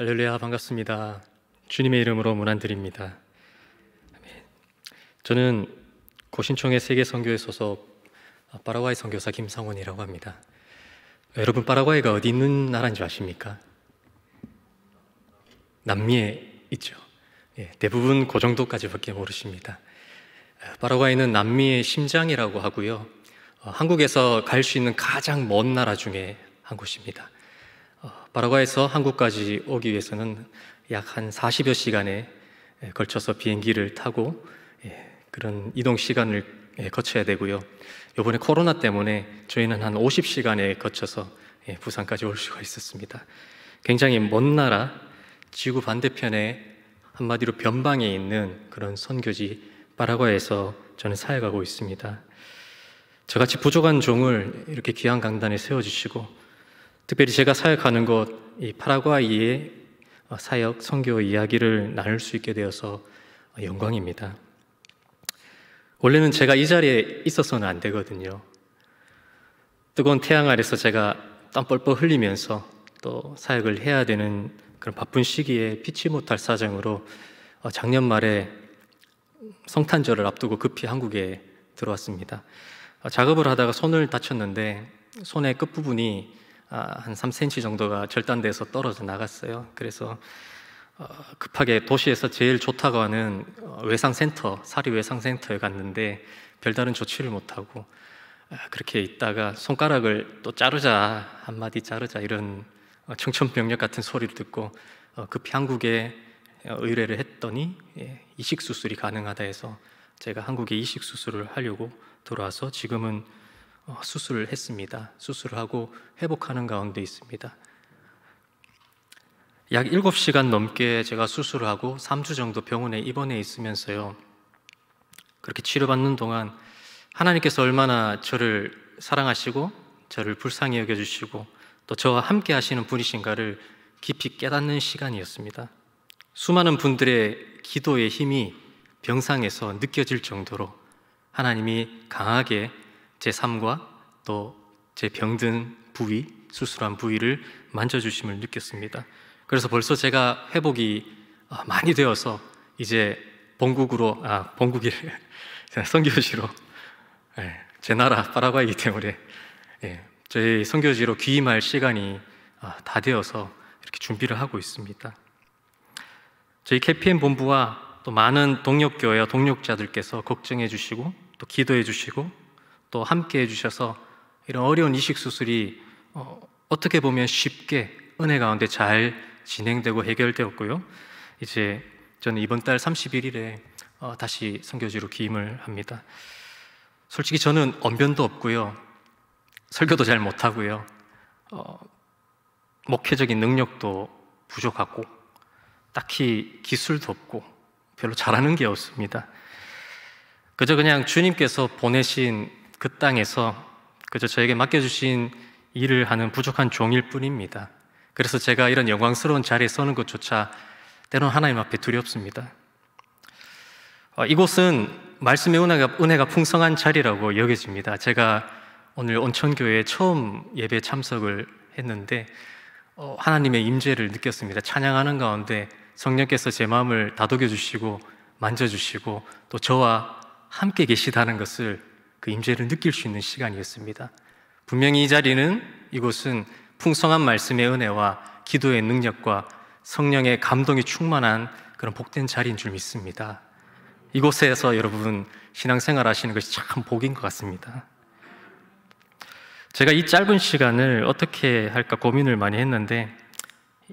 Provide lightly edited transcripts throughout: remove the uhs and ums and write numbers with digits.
할렐루야, 반갑습니다. 주님의 이름으로 문안드립니다. 저는 고신총회 세계선교회 소속 파라과이 선교사 김상원이라고 합니다. 여러분, 파라과이가 어디 있는 나라인지 아십니까? 남미에 있죠. 대부분 그 정도까지밖에 모르십니다. 파라과이는 남미의 심장이라고 하고요, 한국에서 갈 수 있는 가장 먼 나라 중에 한 곳입니다. 파라과이에서 한국까지 오기 위해서는 약 한 40여 시간에 걸쳐서 비행기를 타고 그런 이동 시간을 거쳐야 되고요. 이번에 코로나 때문에 저희는 한 50시간에 거쳐서 부산까지 올 수가 있었습니다. 굉장히 먼 나라, 지구 반대편에 한마디로 변방에 있는 그런 선교지 파라과이에서 저는 사역하고 있습니다. 저같이 부족한 종을 이렇게 귀한 강단에 세워주시고, 특별히 제가 사역하는 곳 이 파라과이의 사역, 선교 이야기를 나눌 수 있게 되어서 영광입니다. 원래는 제가 이 자리에 있어서는 안 되거든요. 뜨거운 태양 아래서 제가 땀 뻘뻘 흘리면서 또 사역을 해야 되는 그런 바쁜 시기에 피치 못할 사정으로 작년 말에 성탄절을 앞두고 급히 한국에 들어왔습니다. 작업을 하다가 손을 다쳤는데 손의 끝부분이 한 3cm 정도가 절단돼서 떨어져 나갔어요. 그래서 급하게 도시에서 제일 좋다고 하는 외상센터, 사리외상센터에 갔는데 별다른 조치를 못하고 그렇게 있다가 손가락을 또 자르자, 한마디 자르자, 이런 청천벽력 같은 소리를 듣고 급히 한국에 의뢰를 했더니 이식수술이 가능하다 해서 제가 한국에 이식수술을 하려고 들어와서 지금은 수술을 했습니다. 수술을 하고 회복하는 가운데 있습니다. 약 7시간 넘게 제가 수술을 하고 3주 정도 병원에 입원해 있으면서요, 그렇게 치료받는 동안 하나님께서 얼마나 저를 사랑하시고 저를 불쌍히 여겨주시고 또 저와 함께 하시는 분이신가를 깊이 깨닫는 시간이었습니다. 수많은 분들의 기도의 힘이 병상에서 느껴질 정도로 하나님이 강하게 제 삶과 또 제 병든 부위, 수술한 부위를 만져주심을 느꼈습니다. 그래서 벌써 제가 회복이 많이 되어서 이제 본국이래 선교지로, 제 나라 파라과이기 때문에 저희 선교지로 귀임할 시간이 다 되어서 이렇게 준비를 하고 있습니다. 저희 KPM 본부와 또 많은 동력교회와 동력자들께서 걱정해 주시고 또 기도해 주시고 또 함께 해주셔서 이런 어려운 이식수술이 어떻게 보면 쉽게 은혜 가운데 잘 진행되고 해결되었고요. 이제 저는 이번 달 31일에 다시 선교지로 귀임을 합니다. 솔직히 저는 언변도 없고요, 설교도 잘 못하고요, 목회적인 능력도 부족하고 딱히 기술도 없고 별로 잘하는 게 없습니다. 그저 그냥 주님께서 보내신 그 땅에서 그저 저에게 맡겨주신 일을 하는 부족한 종일 뿐입니다. 그래서 제가 이런 영광스러운 자리에 서는 것조차 때로는 하나님 앞에 두렵습니다. 이곳은 말씀의 은혜가 풍성한 자리라고 여겨집니다. 제가 오늘 온천교회에 처음 예배 참석을 했는데 하나님의 임재를 느꼈습니다. 찬양하는 가운데 성령께서 제 마음을 다독여 주시고 만져주시고 또 저와 함께 계시다는 것을, 그 임재를 느낄 수 있는 시간이었습니다. 분명히 이 자리는, 이곳은 풍성한 말씀의 은혜와 기도의 능력과 성령의 감동이 충만한 그런 복된 자리인 줄 믿습니다. 이곳에서 여러분 신앙생활 하시는 것이 참 복인 것 같습니다. 제가 이 짧은 시간을 어떻게 할까 고민을 많이 했는데,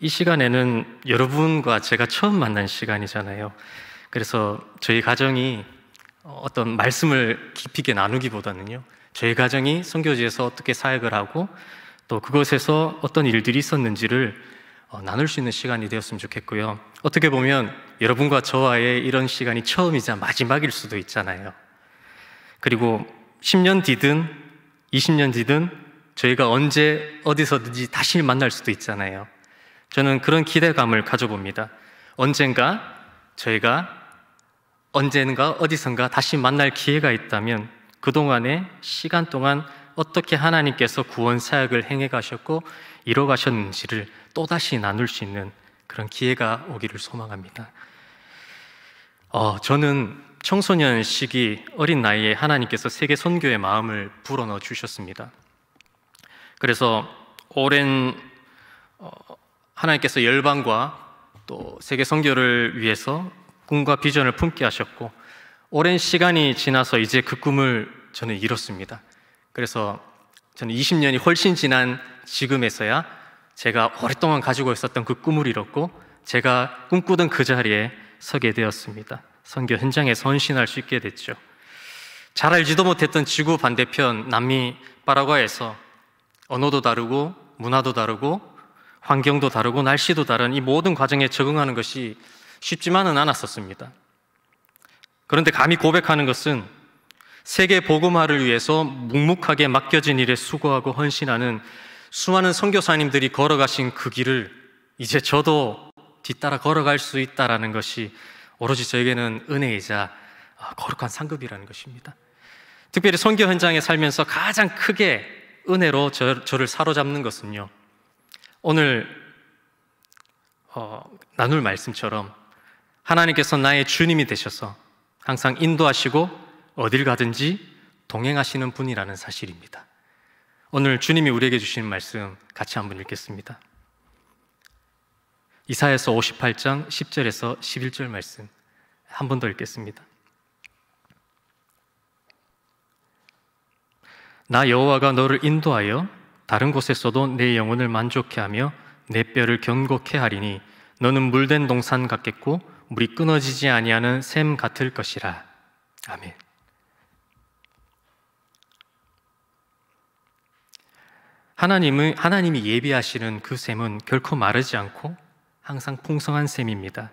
이 시간에는 여러분과 제가 처음 만난 시간이잖아요. 그래서 저희 가정이 어떤 말씀을 깊이 있게 나누기보다는요, 저희 가정이 선교지에서 어떻게 사역을 하고 또 그곳에서 어떤 일들이 있었는지를 나눌 수 있는 시간이 되었으면 좋겠고요. 어떻게 보면 여러분과 저와의 이런 시간이 처음이자 마지막일 수도 있잖아요. 그리고 10년 뒤든 20년 뒤든 저희가 언제 어디서든지 다시 만날 수도 있잖아요. 저는 그런 기대감을 가져봅니다. 언젠가 어디선가 다시 만날 기회가 있다면 그동안의 시간 동안 어떻게 하나님께서 구원 사역을 행해 가셨고 이뤄 가셨는지를 또다시 나눌 수 있는 그런 기회가 오기를 소망합니다. 저는 청소년 시기 어린 나이에 하나님께서 세계 선교의 마음을 불어넣어 주셨습니다. 그래서 오랜 하나님께서 열방과 또 세계 선교를 위해서 꿈과 비전을 품게 하셨고, 오랜 시간이 지나서 이제 그 꿈을 저는 이뤘습니다. 그래서 저는 20년이 훨씬 지난 지금에서야 제가 오랫동안 가지고 있었던 그 꿈을 이뤘고, 제가 꿈꾸던 그 자리에 서게 되었습니다. 선교 현장에서 헌신할 수 있게 됐죠. 잘 알지도 못했던 지구 반대편 남미 파라과이에서 언어도 다르고 문화도 다르고 환경도 다르고 날씨도 다른 이 모든 과정에 적응하는 것이 쉽지만은 않았었습니다. 그런데 감히 고백하는 것은 세계 복음화를 위해서 묵묵하게 맡겨진 일에 수고하고 헌신하는 수많은 선교사님들이 걸어가신 그 길을 이제 저도 뒤따라 걸어갈 수 있다는 것이 오로지 저에게는 은혜이자 거룩한 상급이라는 것입니다. 특별히 선교 현장에 살면서 가장 크게 은혜로 저를 사로잡는 것은요, 오늘 나눌 말씀처럼 하나님께서 나의 주님이 되셔서 항상 인도하시고 어딜 가든지 동행하시는 분이라는 사실입니다. 오늘 주님이 우리에게 주시는 말씀 같이 한번 읽겠습니다. 이사야서 58장 10절에서 11절 말씀 한 번 더 읽겠습니다. 나 여호와가 너를 인도하여 다른 곳에서도 내 영혼을 만족해 하며 내 뼈를 견고케 하리니 너는 물된 동산 같겠고 물이 끊어지지 아니하는 샘 같을 것이라. 아멘. 하나님이 예비하시는 그 샘은 결코 마르지 않고 항상 풍성한 샘입니다.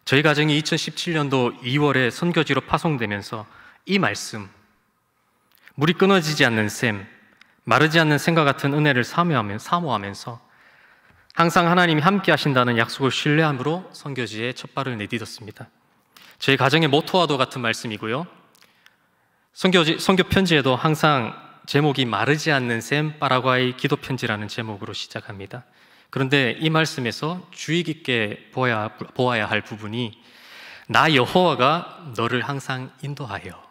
저희 가정이 2017년도 2월에 선교지로 파송되면서 이 말씀, 물이 끊어지지 않는 샘, 마르지 않는 샘과 같은 은혜를 사모하면서 항상 하나님이 함께 하신다는 약속을 신뢰함으로 선교지에 첫 발을 내딛었습니다. 저희 가정의 모토와도 같은 말씀이고요, 선교 편지에도 항상 제목이 마르지 않는 샘 파라과이 기도 편지라는 제목으로 시작합니다. 그런데 이 말씀에서 주의 깊게 보아야 할 부분이 나 여호와가 너를 항상 인도하여.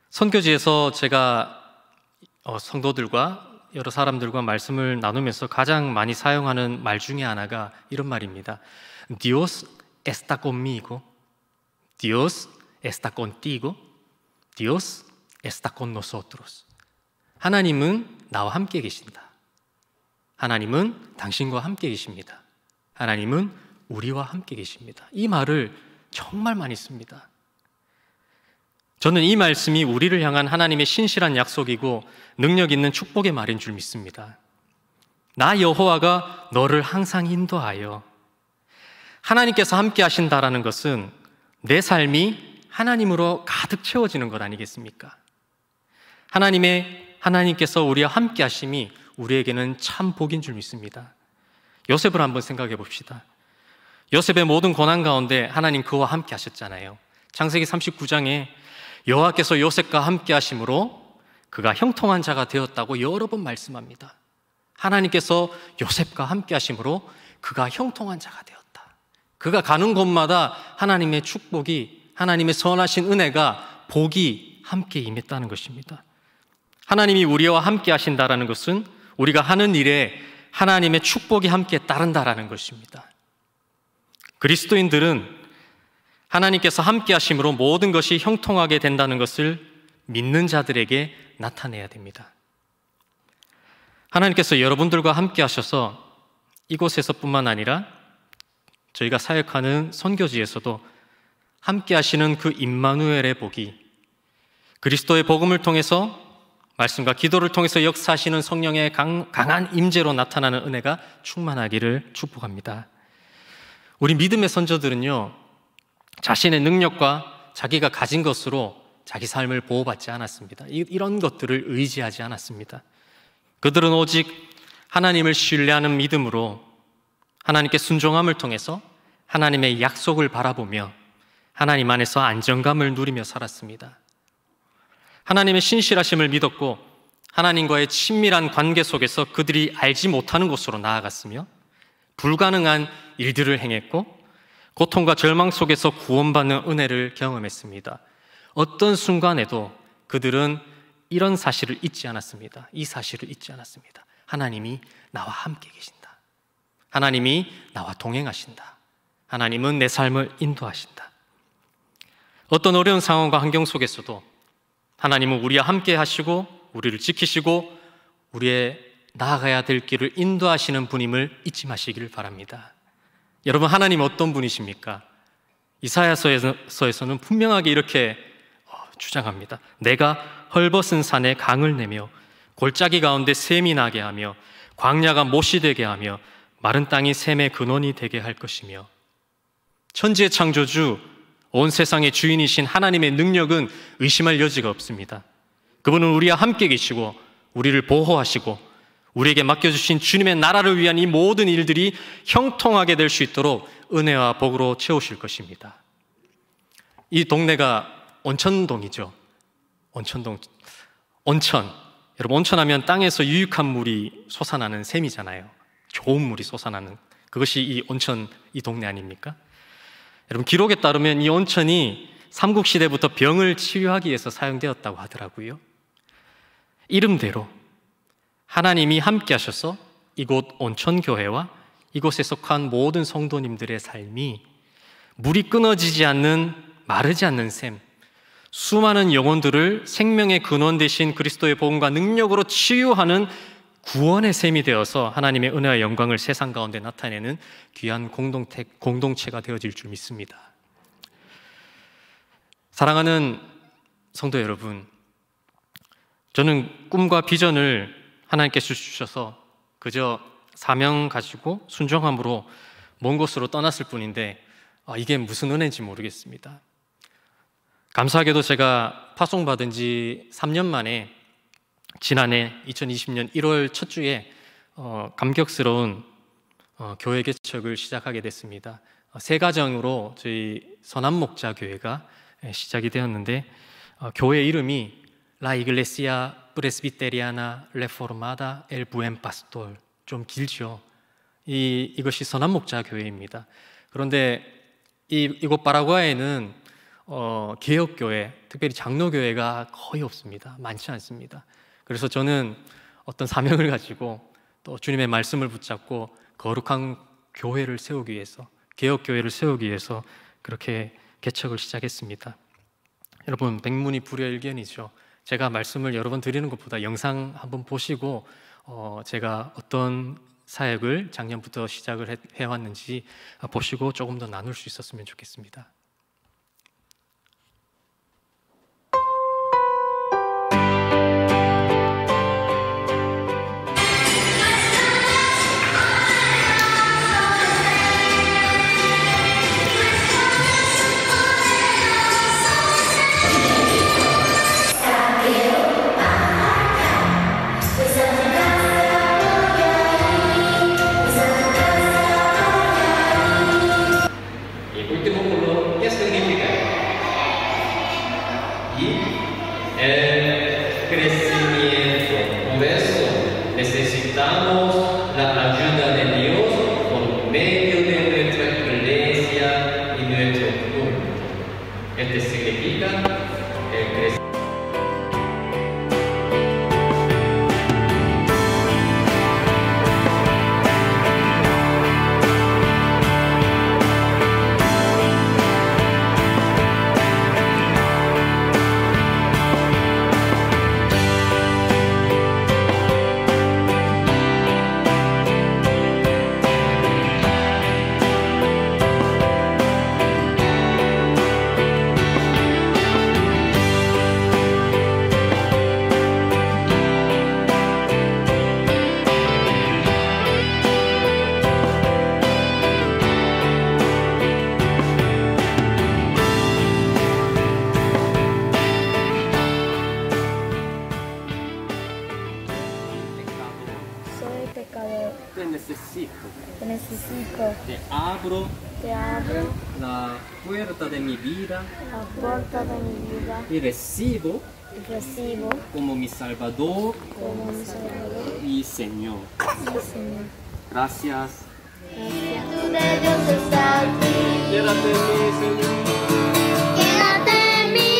선교지에서 제가 성도들과 여러 사람들과 말씀을 나누면서 가장 많이 사용하는 말 중에 하나가 이런 말입니다. Dios está conmigo, Dios está contigo, Dios está con nosotros. 하나님은 나와 함께 계신다. 하나님은 당신과 함께 계십니다. 하나님은 우리와 함께 계십니다. 이 말을 정말 많이 씁니다. 저는 이 말씀이 우리를 향한 하나님의 신실한 약속이고 능력 있는 축복의 말인 줄 믿습니다. 나 여호와가 너를 항상 인도하여. 하나님께서 함께 하신다라는 것은 내 삶이 하나님으로 가득 채워지는 것 아니겠습니까? 하나님께서 우리와 함께 하심이 우리에게는 참 복인 줄 믿습니다. 요셉을 한번 생각해 봅시다. 요셉의 모든 고난 가운데 하나님 그와 함께 하셨잖아요. 창세기 39장에 여호와께서 요셉과 함께 하심으로 그가 형통한 자가 되었다고 여러 번 말씀합니다. 하나님께서 요셉과 함께 하심으로 그가 형통한 자가 되었다. 그가 가는 곳마다 하나님의 축복이, 하나님의 선하신 은혜가, 복이 함께 임했다는 것입니다. 하나님이 우리와 함께 하신다라는 것은 우리가 하는 일에 하나님의 축복이 함께 따른다라는 것입니다. 그리스도인들은 하나님께서 함께 하심으로 모든 것이 형통하게 된다는 것을 믿는 자들에게 나타내야 됩니다. 하나님께서 여러분들과 함께 하셔서 이곳에서뿐만 아니라 저희가 사역하는 선교지에서도 함께 하시는 그 임마누엘의 복이, 그리스도의 복음을 통해서, 말씀과 기도를 통해서 역사하시는 성령의 강한 임재로 나타나는 은혜가 충만하기를 축복합니다. 우리 믿음의 선조들은요, 자신의 능력과 자기가 가진 것으로 자기 삶을 보호받지 않았습니다. 이런 것들을 의지하지 않았습니다. 그들은 오직 하나님을 신뢰하는 믿음으로 하나님께 순종함을 통해서 하나님의 약속을 바라보며 하나님 안에서 안정감을 누리며 살았습니다. 하나님의 신실하심을 믿었고 하나님과의 친밀한 관계 속에서 그들이 알지 못하는 곳으로 나아갔으며 불가능한 일들을 행했고 고통과 절망 속에서 구원받는 은혜를 경험했습니다. 어떤 순간에도 그들은 이런 사실을 잊지 않았습니다. 이 사실을 잊지 않았습니다. 하나님이 나와 함께 계신다. 하나님이 나와 동행하신다. 하나님은 내 삶을 인도하신다. 어떤 어려운 상황과 환경 속에서도 하나님은 우리와 함께 하시고 우리를 지키시고 우리의 나아가야 될 길을 인도하시는 분임을 잊지 마시길 바랍니다. 여러분, 하나님 어떤 분이십니까? 이사야서에서는 분명하게 이렇게 주장합니다. 내가 헐벗은 산에 강을 내며 골짜기 가운데 샘이 나게 하며 광야가 못이 되게 하며 마른 땅이 샘의 근원이 되게 할 것이며, 천지의 창조주, 온 세상의 주인이신 하나님의 능력은 의심할 여지가 없습니다. 그분은 우리와 함께 계시고 우리를 보호하시고 우리에게 맡겨주신 주님의 나라를 위한 이 모든 일들이 형통하게 될 수 있도록 은혜와 복으로 채우실 것입니다. 이 동네가 온천동이죠. 온천. 여러분, 온천하면 땅에서 유익한 물이 솟아나는 셈이잖아요. 좋은 물이 솟아나는, 그것이 이 온천, 이 동네 아닙니까? 여러분, 기록에 따르면 이 온천이 삼국시대부터 병을 치유하기 위해서 사용되었다고 하더라고요. 이름대로 하나님이 함께 하셔서 이곳 온천교회와 이곳에 속한 모든 성도님들의 삶이 물이 끊어지지 않는, 마르지 않는 샘, 수많은 영혼들을 생명의 근원 되신 그리스도의 복음과 능력으로 치유하는 구원의 셈이 되어서 하나님의 은혜와 영광을 세상 가운데 나타내는 귀한 공동체가 되어질 줄 믿습니다. 사랑하는 성도 여러분, 저는 꿈과 비전을 하나님께서 주셔서 그저 사명 가지고 순종함으로 먼 곳으로 떠났을 뿐인데 이게 무슨 은혜인지 모르겠습니다. 감사하게도 제가 파송받은 지 3년 만에 지난해 2020년 1월 첫 주에 감격스러운 교회 개척을 시작하게 됐습니다. 새 가정으로 저희 선한목자 교회가 시작이 되었는데, 교회 이름이 La Iglesia Presbiteriana Reformada El Buen Pastor, 좀 길죠. 이것이 선한목자 교회입니다. 그런데 이곳 파라과이에는 개혁교회, 특별히 장로교회가 거의 없습니다. 많지 않습니다. 그래서 저는 어떤 사명을 가지고 또 주님의 말씀을 붙잡고 거룩한 교회를 세우기 위해서, 개혁교회를 세우기 위해서 그렇게 개척을 시작했습니다. 여러분, 백문이 불여일견이죠. 제가 말씀을 여러 번 드리는 것보다 영상 한번 보시고 제가 어떤 사역을 작년부터 시작을 해왔는지 보시고 조금 더 나눌 수 있었으면 좋겠습니다. Último color. pecador. Te necesito. Te necesito. Te abro Te abro la puerta de mi vida la puerta de mi vida y recibo y recibo como mi Salvador como mi Salvador y Señor. y Señor. Gracias. Gracias. Tú de Dios está aquí. Quédate en mí, Señor. Quédate en mí.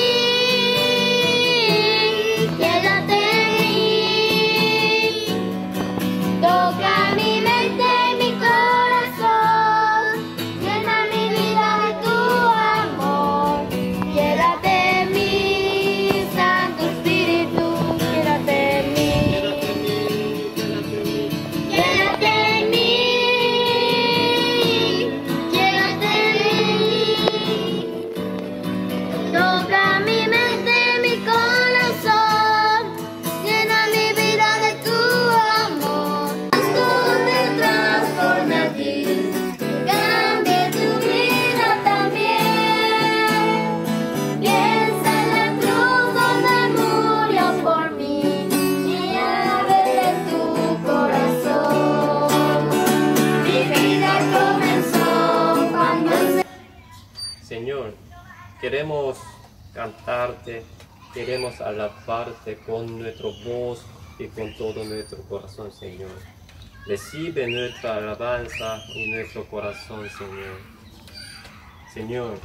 Quédate en mí. Toca mi mente y mi corazón. Llena mi vida de tu amor. Quédate en mí, Santo Espíritu. Quédate en mí. Quédate en mí. Quédate en mí. Quédate en mí. Toca mi mente, mi corazón, llena mi vida de tu amor. Tú te transforme a ti, cambie tu vida también. Piensa en la cruz donde murió por mí y abre tu corazón. Mi vida comenzó cuando Señor, queremos cantarte, queremos alabarte con nuestra voz y con todo nuestro corazón, Señor. Recibe nuestra alabanza y nuestro corazón, Señor. Señor,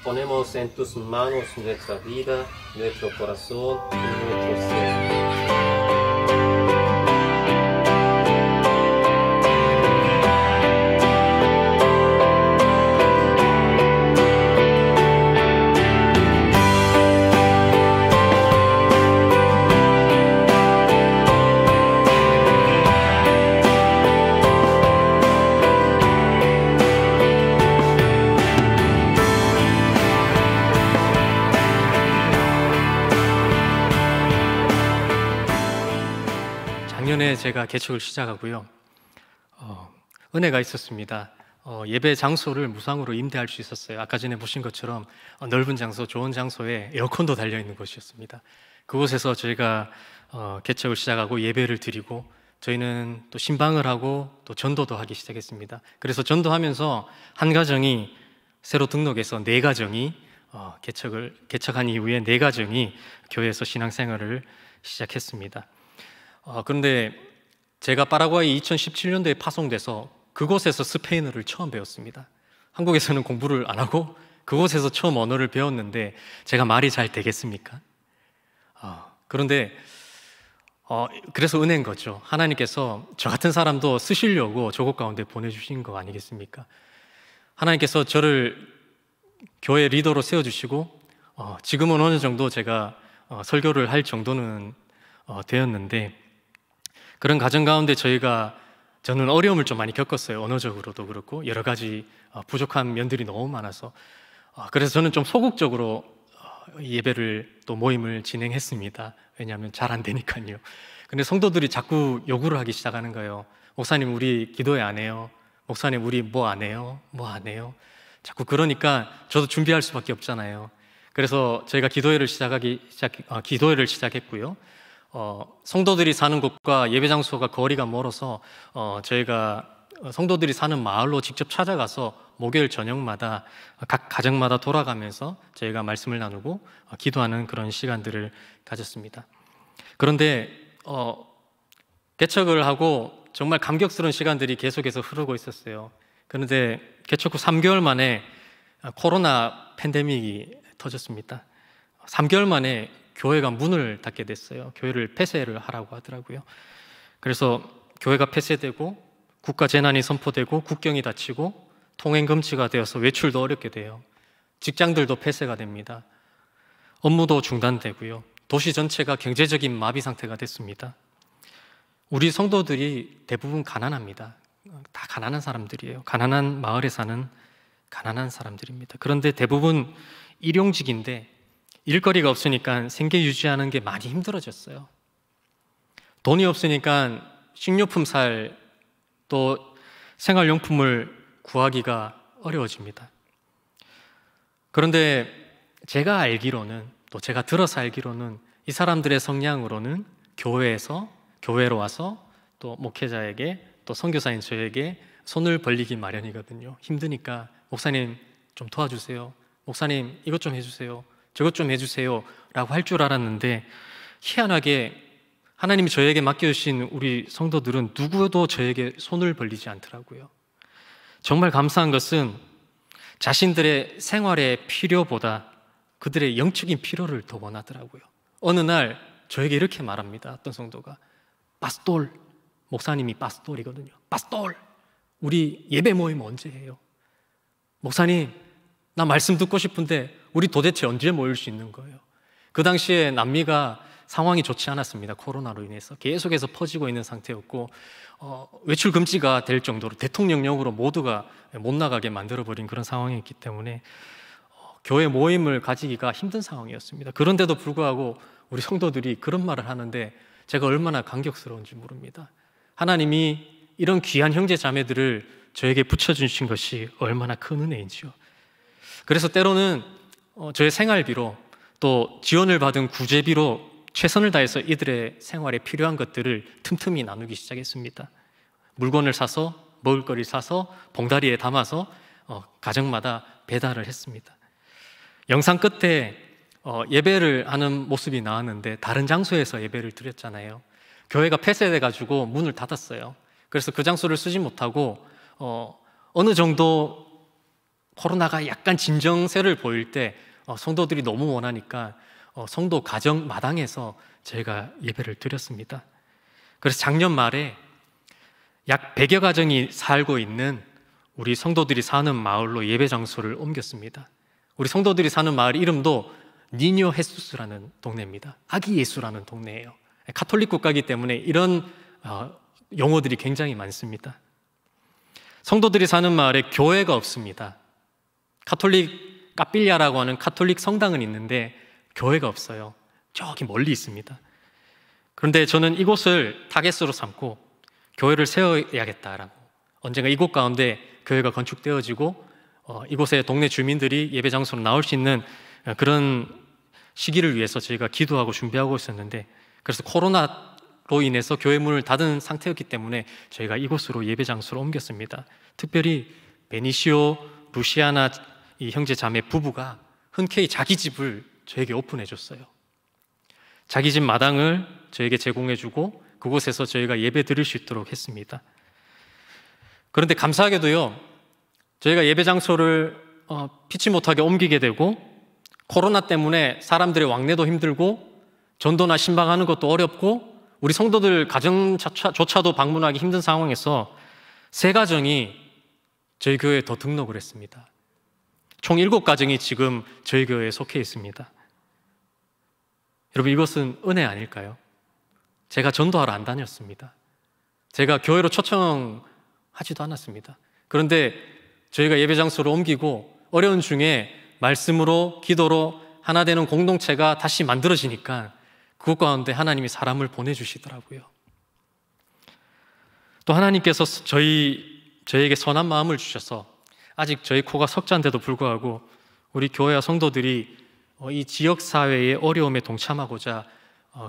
ponemos en tus manos nuestra vida, nuestro corazón y nuestro ser. 작년에 제가 개척을 시작하고요. 은혜가 있었습니다. 예배 장소를 무상으로 임대할 수 있었어요. 아까 전에 보신 것처럼 넓은 장소, 좋은 장소에 에어컨도 달려있는 곳이었습니다. 그곳에서 저희가 개척을 시작하고 예배를 드리고 저희는 또 신방을 하고 또 전도도 하기 시작했습니다. 그래서 전도하면서 한 가정이 새로 등록해서 4가정이 개척한 이후에 4가정이 교회에서 신앙생활을 시작했습니다. 그런데 제가 파라과이 2017년도에 파송돼서 그곳에서 스페인어를 처음 배웠습니다. 한국에서는 공부를 안 하고 그곳에서 처음 언어를 배웠는데 제가 말이 잘 되겠습니까? 그런데 그래서 은혜인 거죠. 하나님께서 저 같은 사람도 쓰시려고 조국 가운데 보내주신 거 아니겠습니까? 하나님께서 저를 교회 리더로 세워주시고 지금은 어느 정도 제가 설교를 할 정도는 되었는데 그런 과정 가운데 저는 어려움을 좀 많이 겪었어요. 언어적으로도 그렇고 여러 가지 부족한 면들이 너무 많아서 그래서 저는 좀 소극적으로 예배를 또 모임을 진행했습니다. 왜냐하면 잘 안 되니까요. 근데 성도들이 자꾸 요구를 하기 시작하는 거예요. 목사님 우리 기도회 안 해요. 목사님 우리 뭐 안 해요? 뭐 안 해요? 자꾸 그러니까 저도 준비할 수밖에 없잖아요. 그래서 저희가 기도회를 시작했고요. 성도들이 사는 곳과 예배 장소가 거리가 멀어서 저희가 성도들이 사는 마을로 직접 찾아가서 목요일 저녁마다 각 가정마다 돌아가면서 저희가 말씀을 나누고 기도하는 그런 시간들을 가졌습니다. 그런데 개척을 하고 정말 감격스러운 시간들이 계속해서 흐르고 있었어요. 그런데 개척 후 3개월 만에 코로나 팬데믹이 터졌습니다. 3개월 만에 교회가 문을 닫게 됐어요. 교회를 폐쇄를 하라고 하더라고요. 그래서 교회가 폐쇄되고 국가 재난이 선포되고 국경이 닫히고 통행 금지가 되어서 외출도 어렵게 돼요. 직장들도 폐쇄가 됩니다. 업무도 중단되고요. 도시 전체가 경제적인 마비 상태가 됐습니다. 우리 성도들이 대부분 가난합니다. 다 가난한 사람들이에요. 가난한 마을에 사는 가난한 사람들입니다. 그런데 대부분 일용직인데 일거리가 없으니까 생계 유지하는 게 많이 힘들어졌어요. 돈이 없으니까 식료품 살, 또 생활용품을 구하기가 어려워집니다. 그런데 제가 알기로는, 또 제가 들어서 알기로는 이 사람들의 성향으로는 교회로 와서 또 목회자에게 또 선교사인 저에게 손을 벌리기 마련이거든요. 힘드니까 목사님 좀 도와주세요. 목사님 이것 좀 해주세요. 저것 좀 해주세요 라고 할 줄 알았는데 희한하게 하나님이 저에게 맡겨주신 우리 성도들은 누구도 저에게 손을 벌리지 않더라고요. 정말 감사한 것은 자신들의 생활의 필요보다 그들의 영적인 필요를 더 원하더라고요. 어느 날 저에게 이렇게 말합니다. 어떤 성도가 파스톨, 목사님이 파스톨이거든요. 파스톨, 우리 예배 모임 언제 해요? 목사님, 나 말씀 듣고 싶은데 우리 도대체 언제 모일 수 있는 거예요? 그 당시에 남미가 상황이 좋지 않았습니다. 코로나로 인해서 계속해서 퍼지고 있는 상태였고 외출 금지가 될 정도로 대통령령으로 모두가 못 나가게 만들어버린 그런 상황이었기 때문에 교회 모임을 가지기가 힘든 상황이었습니다. 그런데도 불구하고 우리 성도들이 그런 말을 하는데 제가 얼마나 감격스러운지 모릅니다. 하나님이 이런 귀한 형제 자매들을 저에게 붙여주신 것이 얼마나 큰 은혜인지요. 그래서 때로는 저의 생활비로 또 지원을 받은 구제비로 최선을 다해서 이들의 생활에 필요한 것들을 틈틈이 나누기 시작했습니다. 물건을 사서 먹을거리를 사서 봉다리에 담아서 가정마다 배달을 했습니다. 영상 끝에 예배를 하는 모습이 나왔는데 다른 장소에서 예배를 드렸잖아요. 교회가 폐쇄돼가지고 문을 닫았어요. 그래서 그 장소를 쓰지 못하고 어느 정도 코로나가 약간 진정세를 보일 때 성도들이 너무 원하니까 성도 가정 마당에서 저희가 예배를 드렸습니다. 그래서 작년 말에 약 100여 가정이 살고 있는 우리 성도들이 사는 마을로 예배 장소를 옮겼습니다. 우리 성도들이 사는 마을 이름도 니뇨 헤수스라는 동네입니다. 아기 예수라는 동네예요. 가톨릭 국가이기 때문에 이런 용어들이 굉장히 많습니다. 성도들이 사는 마을에 교회가 없습니다. 가톨릭 까빌리아라고 하는 가톨릭 성당은 있는데 교회가 없어요. 저기 멀리 있습니다. 그런데 저는 이곳을 타겟으로 삼고 교회를 세워야겠다라고, 언젠가 이곳 가운데 교회가 건축되어지고 이곳에 동네 주민들이 예배 장소로 나올 수 있는 그런 시기를 위해서 저희가 기도하고 준비하고 있었는데, 그래서 코로나로 인해서 교회 문을 닫은 상태였기 때문에 저희가 이곳으로 예배 장소를 옮겼습니다. 특별히 베니시오, 루시아나 이 형제 자매 부부가 흔쾌히 자기 집을 저에게 오픈해 줬어요. 자기 집 마당을 저에게 제공해 주고 그곳에서 저희가 예배 드릴 수 있도록 했습니다. 그런데 감사하게도요, 저희가 예배 장소를 피치 못하게 옮기게 되고 코로나 때문에 사람들의 왕래도 힘들고 전도나 신방하는 것도 어렵고 우리 성도들 가정조차도 방문하기 힘든 상황에서 3가정이 저희 교회에 더 등록을 했습니다. 총 7가정이 지금 저희 교회에 속해 있습니다. 여러분, 이것은 은혜 아닐까요? 제가 전도하러 안 다녔습니다. 제가 교회로 초청하지도 않았습니다. 그런데 저희가 예배 장소를 옮기고 어려운 중에 말씀으로 기도로 하나 되는 공동체가 다시 만들어지니까 그것 가운데 하나님이 사람을 보내주시더라고요. 또 하나님께서 저희에게 선한 마음을 주셔서 아직 저희 코가 석자인데도 불구하고 우리 교회와 성도들이 이 지역사회의 어려움에 동참하고자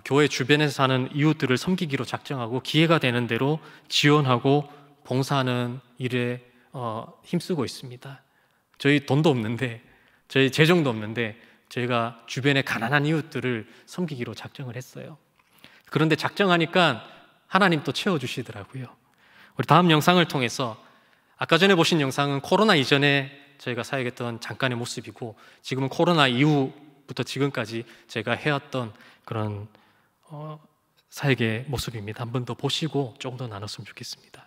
교회 주변에서 사는 이웃들을 섬기기로 작정하고 기회가 되는 대로 지원하고 봉사하는 일에 힘쓰고 있습니다. 저희 돈도 없는데, 저희 재정도 없는데 저희가 주변의 가난한 이웃들을 섬기기로 작정을 했어요. 그런데 작정하니까 하나님 또 채워주시더라고요. 우리 다음 영상을 통해서, 아까 전에 보신 영상은 코로나 이전에 저희가 사역했던 잠깐의 모습이고, 지금은 코로나 이후부터 지금까지 제가 해왔던 그런 사역의 모습입니다. 한 번 더 보시고 조금 더 나눴으면 좋겠습니다.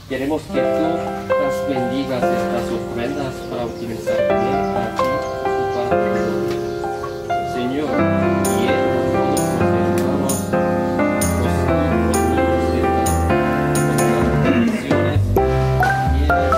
Queremos que tú las bendigas estas ofrendas para utilizar bien para ti y para tu gloria. Señor, llena a todos los hermanos, los niños de las bendiciones, bienes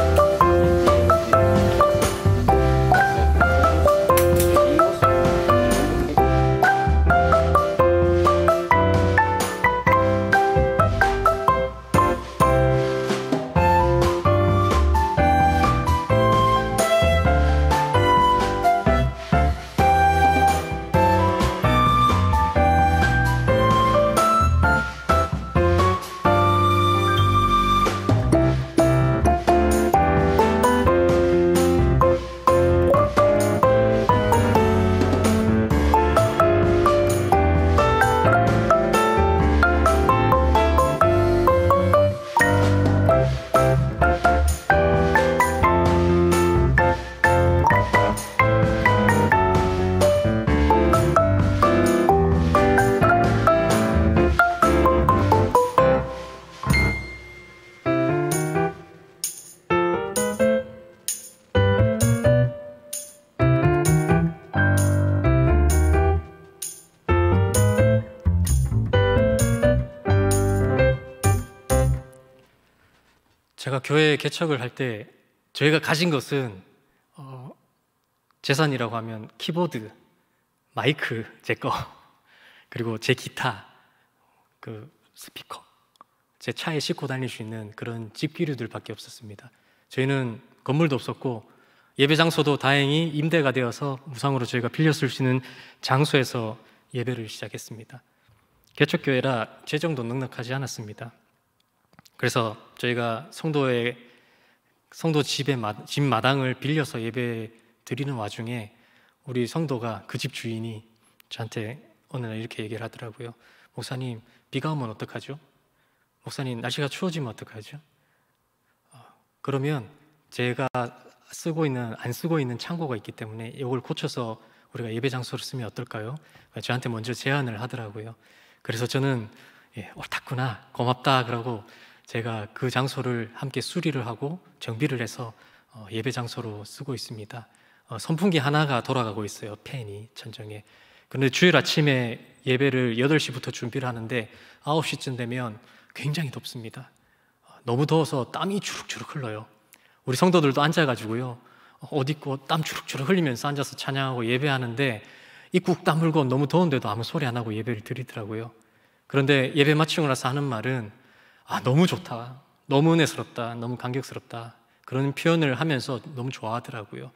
제가 교회 개척을 할 때 저희가 가진 것은 재산이라고 하면 키보드, 마이크 제 거, 그리고 제 기타, 그 스피커, 제 차에 싣고 다닐 수 있는 그런 집기류들밖에 없었습니다. 저희는 건물도 없었고 예배 장소도 다행히 임대가 되어서 무상으로 저희가 빌려 쓸 수 있는 장소에서 예배를 시작했습니다. 개척교회라 재정도 넉넉하지 않았습니다. 그래서 저희가 성도 집 마당을 빌려서 예배 드리는 와중에 우리 성도가 그 집 주인이 저한테 어느 날 이렇게 얘기를 하더라고요. 목사님, 비가 오면 어떡하죠? 목사님, 날씨가 추워지면 어떡하죠? 그러면 제가 안 쓰고 있는 창고가 있기 때문에 이걸 고쳐서 우리가 예배 장소로 쓰면 어떨까요? 저한테 먼저 제안을 하더라고요. 그래서 저는 옳았구나, 고맙다 그러고 제가 그 장소를 함께 수리를 하고 정비를 해서 예배 장소로 쓰고 있습니다. 선풍기 하나가 돌아가고 있어요. 팬이 천정에. 그런데 주일 아침에 예배를 8시부터 준비를 하는데 9시쯤 되면 굉장히 덥습니다. 너무 더워서 땀이 주룩주룩 흘러요. 우리 성도들도 앉아가지고요, 옷 입고 땀 주룩주룩 흘리면서 앉아서 찬양하고 예배하는데 입국 다물고 너무 더운데도 아무 소리 안 하고 예배를 드리더라고요. 그런데 예배 마치고 나서 하는 말은 너무 좋다, 너무 은혜스럽다, 너무 감격스럽다, 그런 표현을 하면서 너무 좋아하더라고요.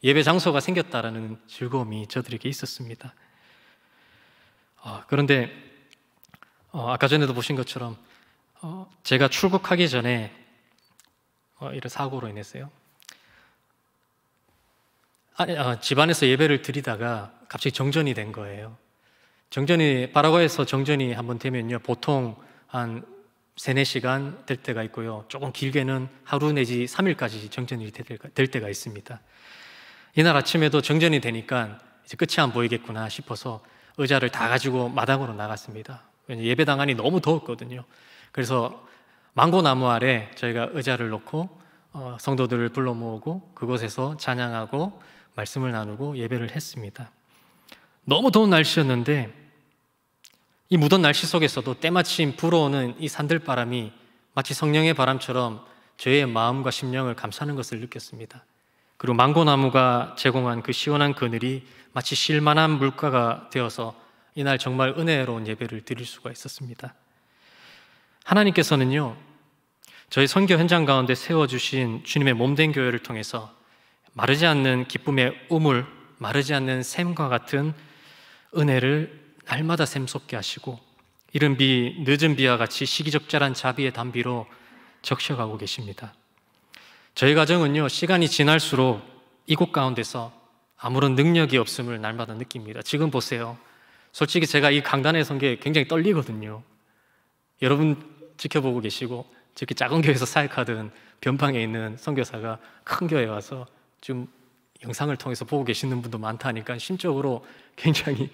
예배 장소가 생겼다라는 즐거움이 저들에게 있었습니다. 그런데 아까 전에도 보신 것처럼 제가 출국하기 전에 이런 사고로 인해서요, 집안에서 예배를 드리다가 갑자기 정전이 된 거예요. 파라과이에서 정전이 한번 되면요, 보통 한 3-4시간 될 때가 있고요, 조금 길게는 하루 내지 3일까지 정전이 될 때가 있습니다. 이날 아침에도 정전이 되니까 이제 끝이 안 보이겠구나 싶어서 의자를 다 가지고 마당으로 나갔습니다. 왜냐하면 예배당 안이 너무 더웠거든요. 그래서 망고나무 아래 저희가 의자를 놓고 성도들을 불러 모으고 그곳에서 찬양하고 말씀을 나누고 예배를 했습니다. 너무 더운 날씨였는데 이 무더운 날씨 속에서도 때마침 불어오는 이 산들바람이 마치 성령의 바람처럼 저의 마음과 심령을 감싸는 것을 느꼈습니다. 그리고 망고나무가 제공한 그 시원한 그늘이 마치 쉴만한 물가가 되어서 이날 정말 은혜로운 예배를 드릴 수가 있었습니다. 하나님께서는요, 저희 선교 현장 가운데 세워주신 주님의 몸된 교회를 통해서 마르지 않는 기쁨의 우물, 마르지 않는 샘과 같은 은혜를 날마다 샘솟게 하시고 이른 비, 늦은 비와 같이 시기적절한 자비의 단비로 적셔가고 계십니다. 저희 가정은요, 시간이 지날수록 이곳 가운데서 아무런 능력이 없음을 날마다 느낍니다. 지금 보세요. 솔직히 제가 이 강단에 선 게 굉장히 떨리거든요. 여러분 지켜보고 계시고 저렇게 작은 교회에서 사역하던 변방에 있는 선교사가 큰 교회에 와서 지금 영상을 통해서 보고 계시는 분도 많다니까 심적으로 굉장히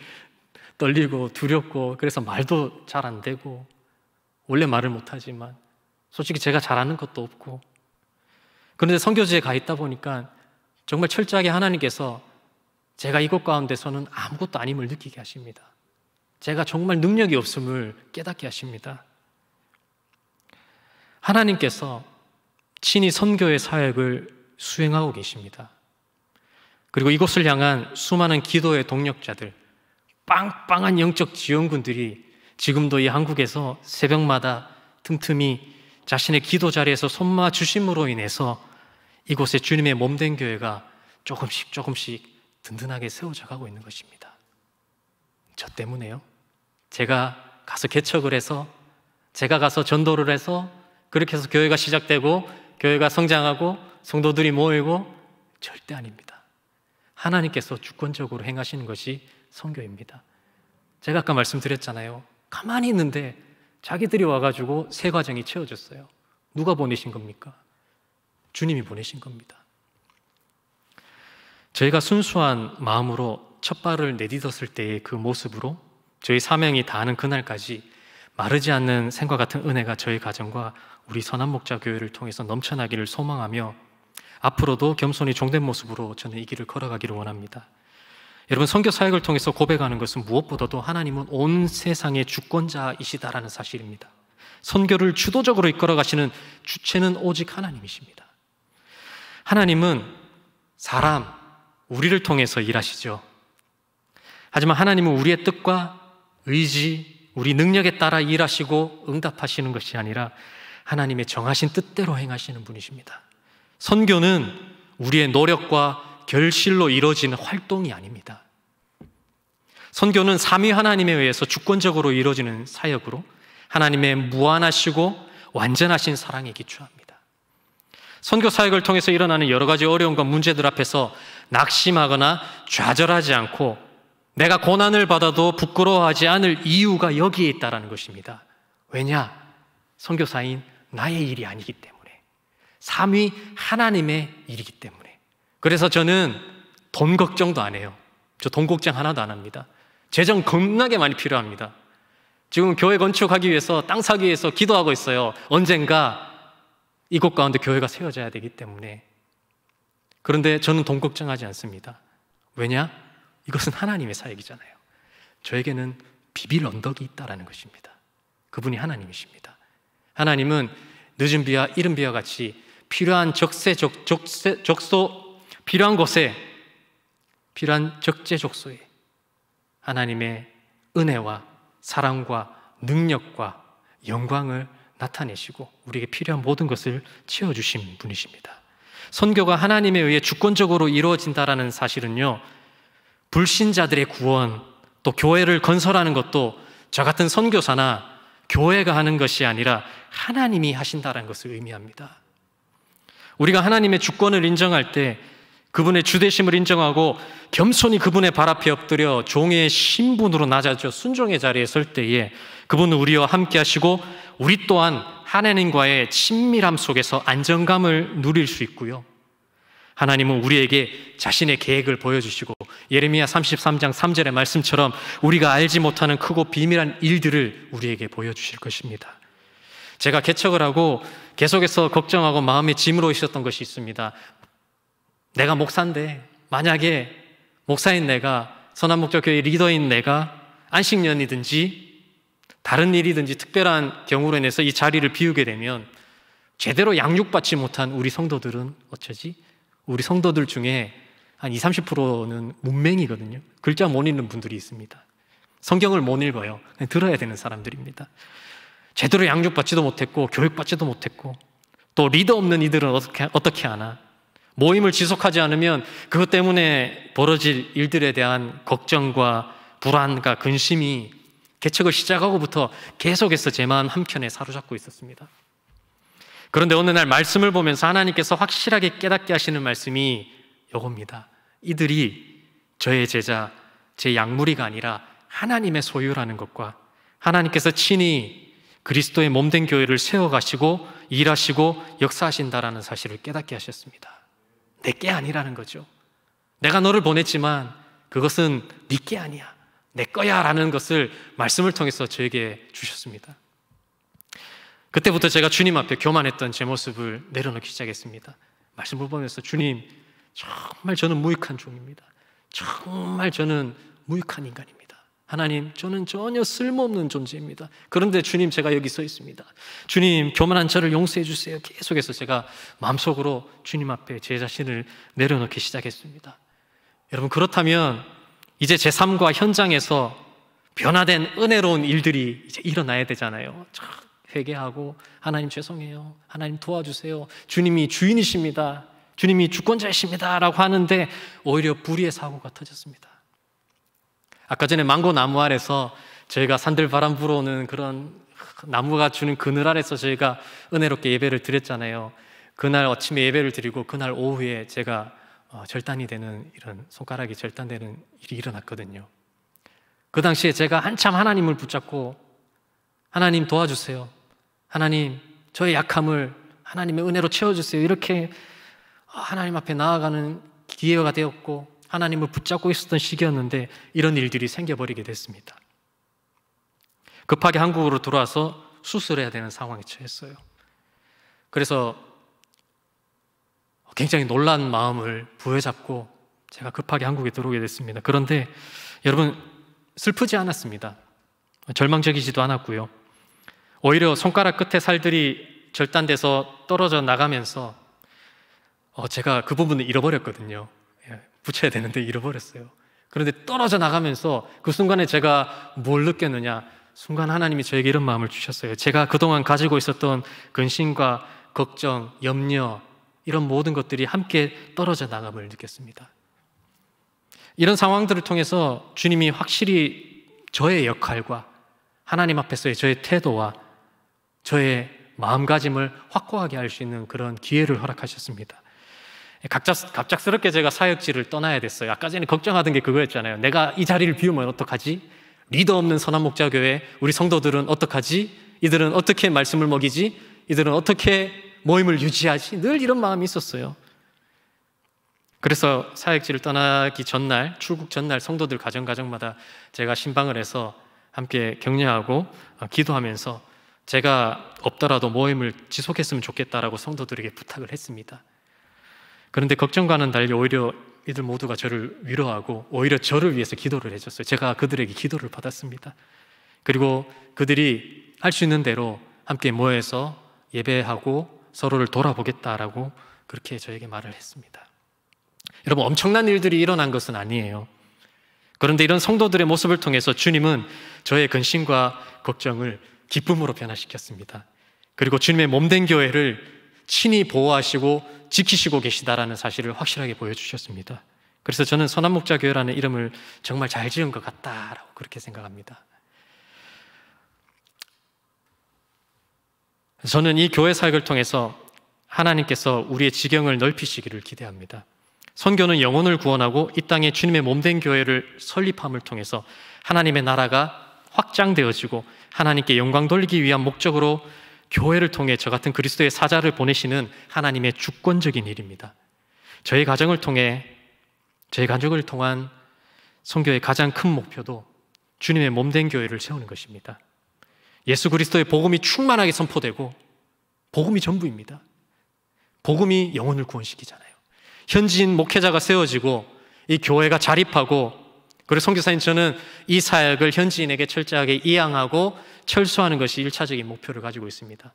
떨리고 두렵고, 그래서 말도 잘 안 되고, 원래 말을 못하지만 솔직히 제가 잘하는 것도 없고, 그런데 선교지에 가 있다 보니까 정말 철저하게 하나님께서 제가 이곳 가운데서는 아무것도 아님을 느끼게 하십니다. 제가 정말 능력이 없음을 깨닫게 하십니다. 하나님께서 친히 선교의 사역을 수행하고 계십니다. 그리고 이곳을 향한 수많은 기도의 동력자들, 빵빵한 영적 지원군들이 지금도 이 한국에서 새벽마다 틈틈이 자신의 기도 자리에서 손마 주심으로 인해서 이곳에 주님의 몸된 교회가 조금씩 든든하게 세워져 가고 있는 것입니다. 저 때문에요. 제가 가서 개척을 해서, 제가 가서 전도를 해서, 그렇게 해서 교회가 시작되고 교회가 성장하고 성도들이 모이고, 절대 아닙니다. 하나님께서 주권적으로 행하시는 것이 선교입니다. 제가 아까 말씀드렸잖아요. 가만히 있는데 자기들이 와가지고 새 과정이 채워졌어요. 누가 보내신 겁니까? 주님이 보내신 겁니다. 저희가 순수한 마음으로 첫 발을 내딛었을 때의 그 모습으로 저희 사명이 다하는 그날까지 마르지 않는 샘과 같은 은혜가 저희 가정과 우리 선한목자교회를 통해서 넘쳐나기를 소망하며 앞으로도 겸손히 종된 모습으로 저는 이 길을 걸어가기를 원합니다. 여러분, 선교 사역을 통해서 고백하는 것은 무엇보다도 하나님은 온 세상의 주권자이시다라는 사실입니다. 선교를 주도적으로 이끌어 가시는 주체는 오직 하나님이십니다. 하나님은 사람, 우리를 통해서 일하시죠. 하지만 하나님은 우리의 뜻과 의지, 우리 능력에 따라 일하시고 응답하시는 것이 아니라 하나님의 정하신 뜻대로 행하시는 분이십니다. 선교는 우리의 노력과 결실로 이루어지는 활동이 아닙니다. 선교는 삼위 하나님에 의해서 주권적으로 이루어지는 사역으로 하나님의 무한하시고 완전하신 사랑에 기초합니다. 선교 사역을 통해서 일어나는 여러 가지 어려움과 문제들 앞에서 낙심하거나 좌절하지 않고 내가 고난을 받아도 부끄러워하지 않을 이유가 여기에 있다는 것입니다. 왜냐? 선교사인 나의 일이 아니기 때문에, 삼위 하나님의 일이기 때문에. 그래서 저는 돈 걱정도 안 해요. 저 돈 걱정 하나도 안 합니다. 재정 겁나게 많이 필요합니다. 지금 교회 건축하기 위해서, 땅 사기 위해서 기도하고 있어요. 언젠가 이곳 가운데 교회가 세워져야 되기 때문에. 그런데 저는 돈 걱정하지 않습니다. 왜냐? 이것은 하나님의 사역이잖아요. 저에게는 비빌 언덕이 있다는 것입니다. 그분이 하나님이십니다. 하나님은 늦은 비와 이른 비와 같이 필요한 적소 필요한 곳에, 필요한 적재적소에 하나님의 은혜와 사랑과 능력과 영광을 나타내시고 우리에게 필요한 모든 것을 채워주신 분이십니다. 선교가 하나님에 의해 주권적으로 이루어진다는 사실은요, 불신자들의 구원, 또 교회를 건설하는 것도 저 같은 선교사나 교회가 하는 것이 아니라 하나님이 하신다는 것을 의미합니다. 우리가 하나님의 주권을 인정할 때, 그분의 주되심을 인정하고 겸손히 그분의 발 앞에 엎드려 종의 신분으로 낮아져 순종의 자리에 설 때에 그분은 우리와 함께 하시고 우리 또한 하나님과의 친밀함 속에서 안정감을 누릴 수 있고요, 하나님은 우리에게 자신의 계획을 보여주시고 예레미야 33장 3절의 말씀처럼 우리가 알지 못하는 크고 비밀한 일들을 우리에게 보여주실 것입니다. 제가 개척을 하고 계속해서 걱정하고 마음에 짐으로 있었던 것이 있습니다. 내가 목사인데 만약에 목사인 내가, 선한목적교회 리더인 내가 안식년이든지 다른 일이든지 특별한 경우로 인해서 이 자리를 비우게 되면 제대로 양육받지 못한 우리 성도들은 어쩌지? 우리 성도들 중에 한 20, 30%는 문맹이거든요. 글자 못 읽는 분들이 있습니다. 성경을 못 읽어요. 그냥 들어야 되는 사람들입니다. 제대로 양육받지도 못했고 교육받지도 못했고, 또 리더 없는 이들은 어떻게 하나? 모임을 지속하지 않으면 그것 때문에 벌어질 일들에 대한 걱정과 불안과 근심이 개척을 시작하고부터 계속해서 제 마음 한켠에 사로잡고 있었습니다. 그런데 어느 날 말씀을 보면서 하나님께서 확실하게 깨닫게 하시는 말씀이 이겁니다. 이들이 저의 제자, 제 약무리가 아니라 하나님의 소유라는 것과 하나님께서 친히 그리스도의 몸된 교회를 세워가시고 일하시고 역사하신다라는 사실을 깨닫게 하셨습니다. 내게 아니라는 거죠. 내가 너를 보냈지만 그것은 네게 아니야, 내 거야 라는 것을 말씀을 통해서 저에게 주셨습니다. 그때부터 제가 주님 앞에 교만했던 제 모습을 내려놓기 시작했습니다. 말씀을 보면서 주님, 정말 저는 무익한 종입니다. 정말 저는 무익한 인간입니다. 하나님, 저는 전혀 쓸모없는 존재입니다. 그런데 주님, 제가 여기 서 있습니다. 주님, 교만한 저를 용서해 주세요. 계속해서 제가 마음속으로 주님 앞에 제 자신을 내려놓기 시작했습니다. 여러분, 그렇다면 이제 제 삶과 현장에서 변화된 은혜로운 일들이 이제 일어나야 되잖아요. 회개하고 하나님 죄송해요, 하나님 도와주세요, 주님이 주인이십니다, 주님이 주권자이십니다 라고 하는데 오히려 불의의 사고가 터졌습니다. 아까 전에 망고 나무 아래서 저희가 산들바람 불어오는 그런 나무가 주는 그늘 아래서 저희가 은혜롭게 예배를 드렸잖아요. 그날 아침에 예배를 드리고 그날 오후에 제가 절단이 되는, 이런 손가락이 절단되는 일이 일어났거든요. 그 당시에 제가 한참 하나님을 붙잡고 하나님 도와주세요, 하나님 저의 약함을 하나님의 은혜로 채워주세요, 이렇게 하나님 앞에 나아가는 기회가 되었고 하나님을 붙잡고 있었던 시기였는데 이런 일들이 생겨버리게 됐습니다. 급하게 한국으로 들어와서 수술해야 되는 상황에 처했어요. 그래서 굉장히 놀란 마음을 부여잡고 제가 급하게 한국에 들어오게 됐습니다. 그런데 여러분, 슬프지 않았습니다. 절망적이지도 않았고요. 오히려 손가락 끝에 살들이 절단돼서 떨어져 나가면서 제가 그 부분을 잃어버렸거든요. 붙여야 되는데 잃어버렸어요. 그런데 떨어져 나가면서 그 순간에 제가 뭘 느꼈느냐, 순간 하나님이 저에게 이런 마음을 주셨어요. 제가 그동안 가지고 있었던 근심과 걱정, 염려, 이런 모든 것들이 함께 떨어져 나감을 느꼈습니다. 이런 상황들을 통해서 주님이 확실히 저의 역할과 하나님 앞에서의 저의 태도와 저의 마음가짐을 확고하게 할 수 있는 그런 기회를 허락하셨습니다. 갑작스럽게 제가 사역지를 떠나야 됐어요. 아까 전에 걱정하던 게 그거였잖아요. 내가 이 자리를 비우면 어떡하지? 리더 없는 선한목자교회 우리 성도들은 어떡하지? 이들은 어떻게 말씀을 먹이지? 이들은 어떻게 모임을 유지하지? 늘 이런 마음이 있었어요. 그래서 사역지를 떠나기 전날, 출국 전날 성도들 가정마다 제가 신방을 해서 함께 격려하고 기도하면서 제가 없더라도 모임을 지속했으면 좋겠다라고 성도들에게 부탁을 했습니다. 그런데 걱정과는 달리 오히려 이들 모두가 저를 위로하고 오히려 저를 위해서 기도를 해줬어요. 제가 그들에게 기도를 받았습니다. 그리고 그들이 할 수 있는 대로 함께 모여서 예배하고 서로를 돌아보겠다라고 그렇게 저에게 말을 했습니다. 여러분, 엄청난 일들이 일어난 것은 아니에요. 그런데 이런 성도들의 모습을 통해서 주님은 저의 근심과 걱정을 기쁨으로 변화시켰습니다. 그리고 주님의 몸된 교회를 친히 보호하시고 지키시고 계시다라는 사실을 확실하게 보여주셨습니다. 그래서 저는 선한목자교회라는 이름을 정말 잘 지은 것 같다라고 그렇게 생각합니다. 저는 이 교회 사역을 통해서 하나님께서 우리의 지경을 넓히시기를 기대합니다. 선교는 영혼을 구원하고 이 땅에 주님의 몸된 교회를 설립함을 통해서 하나님의 나라가 확장되어지고 하나님께 영광 돌리기 위한 목적으로 교회를 통해 저 같은 그리스도의 사자를 보내시는 하나님의 주권적인 일입니다. 저희 가정을 통한 선교의 가장 큰 목표도 주님의 몸된 교회를 세우는 것입니다. 예수 그리스도의 복음이 충만하게 선포되고 복음이 전부입니다. 복음이 영혼을 구원시키잖아요. 현지인 목회자가 세워지고 이 교회가 자립하고, 그리고 선교사님 저는 이 사역을 현지인에게 철저하게 이양하고 철수하는 것이 1차적인 목표를 가지고 있습니다.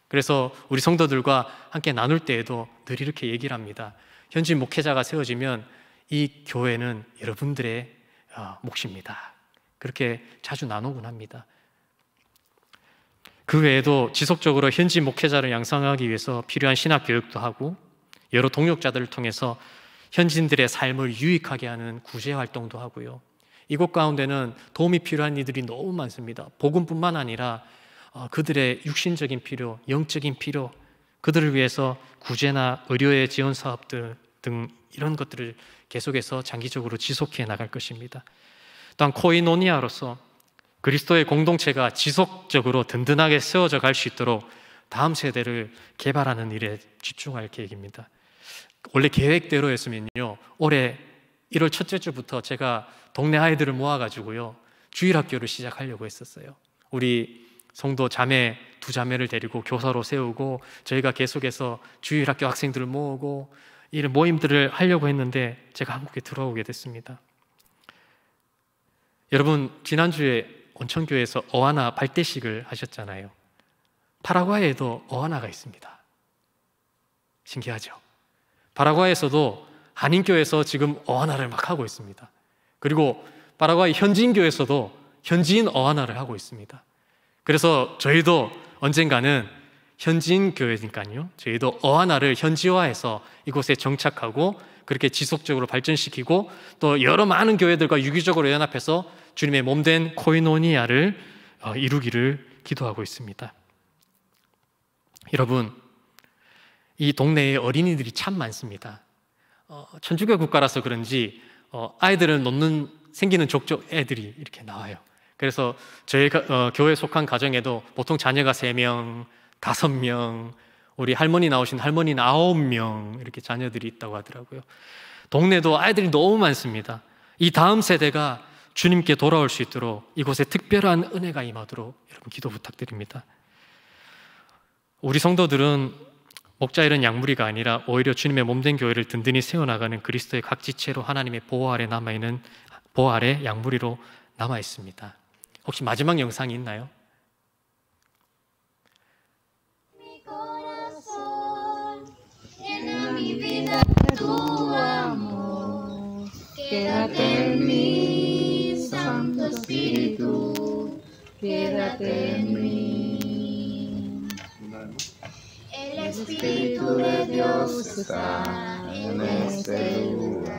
그래서 우리 성도들과 함께 나눌 때에도 늘 이렇게 얘기를 합니다. 현지인 목회자가 세워지면 이 교회는 여러분들의 몫입니다. 그렇게 자주 나누곤 합니다. 그 외에도 지속적으로 현지 목회자를 양성하기 위해서 필요한 신학 교육도 하고 여러 동역자들을 통해서 현지인들의 삶을 유익하게 하는 구제 활동도 하고요. 이곳 가운데는 도움이 필요한 이들이 너무 많습니다. 복음뿐만 아니라 그들의 육신적인 필요, 영적인 필요, 그들을 위해서 구제나 의료의 지원 사업들 등 이런 것들을 계속해서 장기적으로 지속해 나갈 것입니다. 또한 코이노니아로서 그리스도의 공동체가 지속적으로 든든하게 세워져 갈 수 있도록 다음 세대를 개발하는 일에 집중할 계획입니다. 원래 계획대로였으면요, 올해 1월 첫째 주부터 제가 동네 아이들을 모아가지고요 주일학교를 시작하려고 했었어요. 우리 성도 자매, 두 자매를 데리고 교사로 세우고 저희가 계속해서 주일학교 학생들을 모으고 이런 모임들을 하려고 했는데 제가 한국에 들어오게 됐습니다. 여러분, 지난주에 온천교회에서 어하나 발대식을 하셨잖아요. 파라과이에도 어하나가 있습니다. 신기하죠? 파라과이에서도 한인교회에서 지금 어하나를 막 하고 있습니다. 그리고 파라과이 현지인교회에서도 현지인 어하나를 하고 있습니다. 그래서 저희도 언젠가는 현지인 교회니까요, 저희도 어하나를 현지화해서 이곳에 정착하고 그렇게 지속적으로 발전시키고 또 여러 많은 교회들과 유기적으로 연합해서 주님의 몸된 코이노니아를 이루기를 기도하고 있습니다. 여러분, 이 동네에 어린이들이 참 많습니다. 천주교 국가라서 그런지 아이들을 놓는 생기는 족족 애들이 이렇게 나와요. 그래서 저희 교회에 속한 가정에도 보통 자녀가 3명, 5명, 우리 할머니 나오신 할머니는 9명 이렇게 자녀들이 있다고 하더라고요. 동네도 아이들이 너무 많습니다. 이 다음 세대가 주님께 돌아올 수 있도록 이곳에 특별한 은혜가 임하도록 여러분 기도 부탁드립니다. 우리 성도들은 목자 잃은 양무리가 아니라 오히려 주님의 몸된 교회를 든든히 세워나가는 그리스도의 각 지체로 하나님의 보호 아래 남아있는 보호 아래 양무리로 남아 있습니다. 혹시 마지막 영상이 있나요? Mi corazón llena mi vida tu amor. Quédate en mí, Santo Espíritu, quédate en mí. El Espíritu de Dios está en este lugar.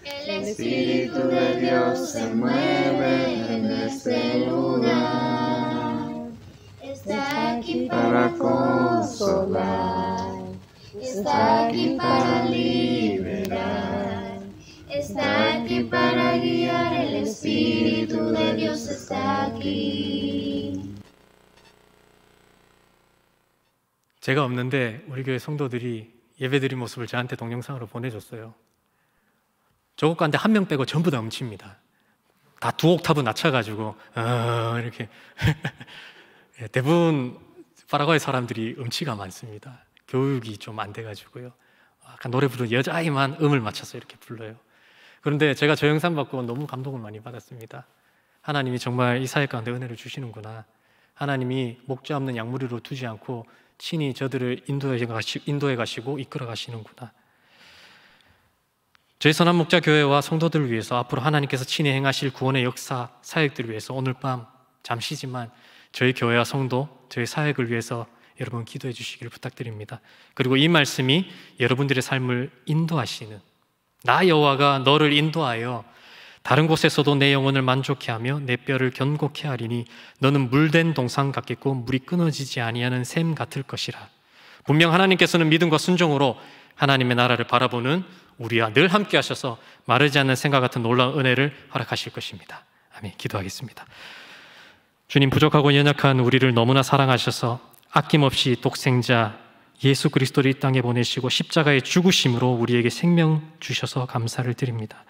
El Espíritu de Dios se mueve en este lugar. Está aquí para consolar, está aquí para liberar, está aquí para guiar. El Espíritu de Dios está aquí. 제가 없는데 우리 교회 성도들이 예배드린 모습을 저한테 동영상으로 보내줬어요. 저것 가운데 한 명 빼고 전부 다 음치입니다. 다 2옥타브 낮춰가지고 이렇게 대부분 파라과이 사람들이 음치가 많습니다. 교육이 좀 안 돼가지고요. 약간 노래 부르는 여자아이만 음을 맞춰서 이렇게 불러요. 그런데 제가 저 영상 받고 너무 감동을 많이 받았습니다. 하나님이 정말 이 사회 가운데 은혜를 주시는구나. 하나님이 목자 없는 양무리로 두지 않고 친히 저들을 인도해 가시고 이끌어 가시는구나. 저희 선한목자교회와 성도들을 위해서 앞으로 하나님께서 친히 행하실 구원의 역사, 사역들을 위해서 오늘 밤 잠시지만 저희 교회와 성도, 저희 사역을 위해서 여러분 기도해 주시기를 부탁드립니다. 그리고 이 말씀이 여러분들의 삶을 인도하시는, 나 여호와가 너를 인도하여 다른 곳에서도 내 영혼을 만족해 하며 내 뼈를 견고케 하리니 너는 물된 동상 같겠고 물이 끊어지지 아니하는 샘 같을 것이라. 분명 하나님께서는 믿음과 순종으로 하나님의 나라를 바라보는 우리와 늘 함께 하셔서 마르지 않는 생각 같은 놀라운 은혜를 허락하실 것입니다. 아멘. 기도하겠습니다. 주님, 부족하고 연약한 우리를 너무나 사랑하셔서 아낌없이 독생자 예수 그리스도를 이 땅에 보내시고 십자가의 죽으심으로 우리에게 생명 주셔서 감사를 드립니다.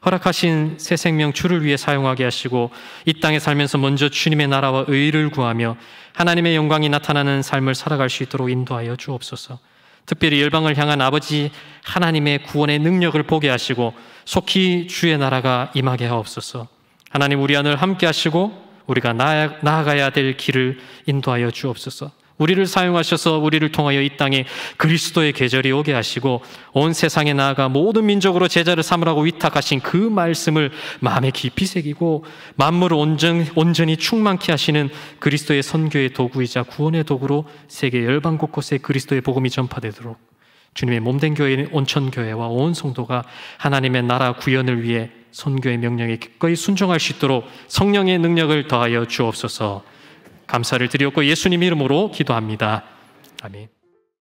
허락하신 새 생명 주를 위해 사용하게 하시고 이 땅에 살면서 먼저 주님의 나라와 의를 구하며 하나님의 영광이 나타나는 삶을 살아갈 수 있도록 인도하여 주옵소서. 특별히 열방을 향한 아버지 하나님의 구원의 능력을 보게 하시고 속히 주의 나라가 임하게 하옵소서. 하나님, 우리 안을 함께 하시고 우리가 나아가야 될 길을 인도하여 주옵소서. 우리를 사용하셔서 우리를 통하여 이 땅에 그리스도의 계절이 오게 하시고 온 세상에 나아가 모든 민족으로 제자를 삼으라고 위탁하신 그 말씀을 마음에 깊이 새기고 만물을 온전히 충만케 하시는 그리스도의 선교의 도구이자 구원의 도구로 세계 열방 곳곳에 그리스도의 복음이 전파되도록 주님의 몸된 교회인 온천교회와 온 성도가 하나님의 나라 구현을 위해 선교의 명령에 기꺼이 순종할 수 있도록 성령의 능력을 더하여 주옵소서. 감사를 드리옵고 예수님 이름으로 기도합니다. 아멘.